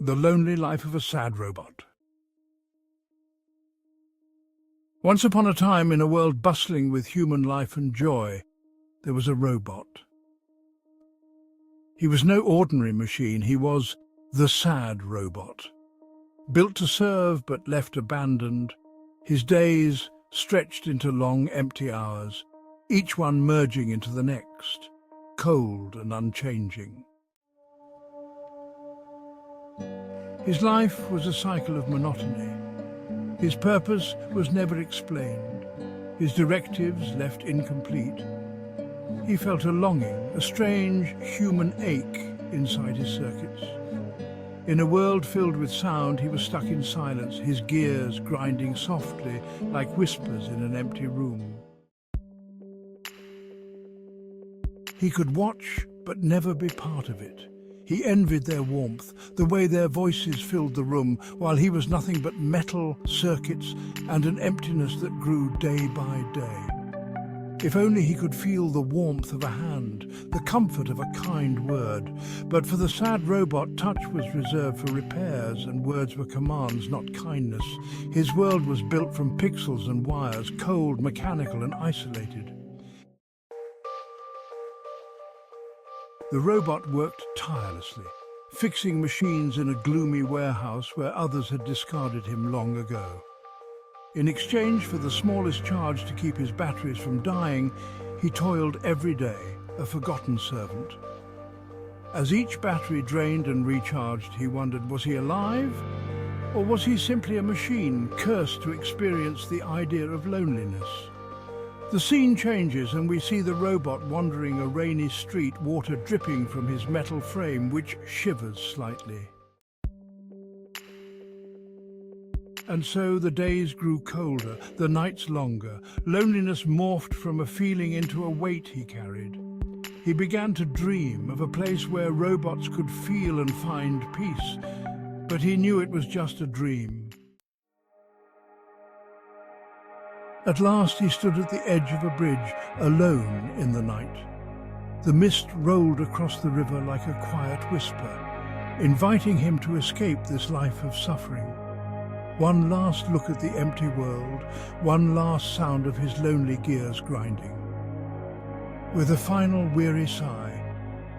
The Lonely Life of a Sad Robot. Once upon a time, in a world bustling with human life and joy, there was a robot. He was no ordinary machine, he was the Sad Robot. Built to serve but left abandoned, his days stretched into long empty hours, each one merging into the next, cold and unchanging. His life was a cycle of monotony. His purpose was never explained, his directives left incomplete. He felt a longing, a strange human ache inside his circuits. In a world filled with sound, he was stuck in silence, his gears grinding softly like whispers in an empty room. He could watch, but never be part of it. He envied their warmth, the way their voices filled the room, while he was nothing but metal, circuits, and an emptiness that grew day by day. If only he could feel the warmth of a hand, the comfort of a kind word. But for the Sad Robot, touch was reserved for repairs, and words were commands, not kindness. His world was built from pixels and wires, cold, mechanical, and isolated. The robot worked tirelessly, fixing machines in a gloomy warehouse where others had discarded him long ago. In exchange for the smallest charge to keep his batteries from dying, he toiled every day, a forgotten servant. As each battery drained and recharged, he wondered, was he alive? Or was he simply a machine cursed to experience the idea of loneliness? The scene changes and we see the robot wandering a rainy street, water dripping from his metal frame, which shivers slightly. And so the days grew colder, the nights longer. Loneliness morphed from a feeling into a weight he carried. He began to dream of a place where robots could feel and find peace, but he knew it was just a dream. At last he stood at the edge of a bridge, alone in the night. The mist rolled across the river like a quiet whisper, inviting him to escape this life of suffering. One last look at the empty world, one last sound of his lonely gears grinding. With a final weary sigh,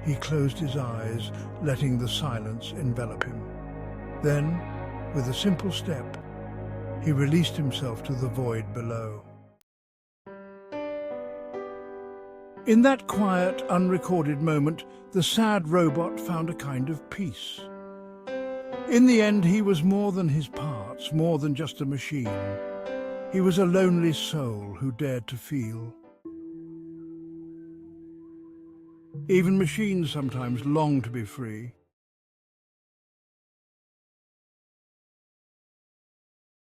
he closed his eyes, letting the silence envelop him. Then, with a simple step, he released himself to the void below. In that quiet, unrecorded moment, the Sad Robot found a kind of peace. In the end, he was more than his parts, more than just a machine. He was a lonely soul who dared to feel. Even machines sometimes long to be free.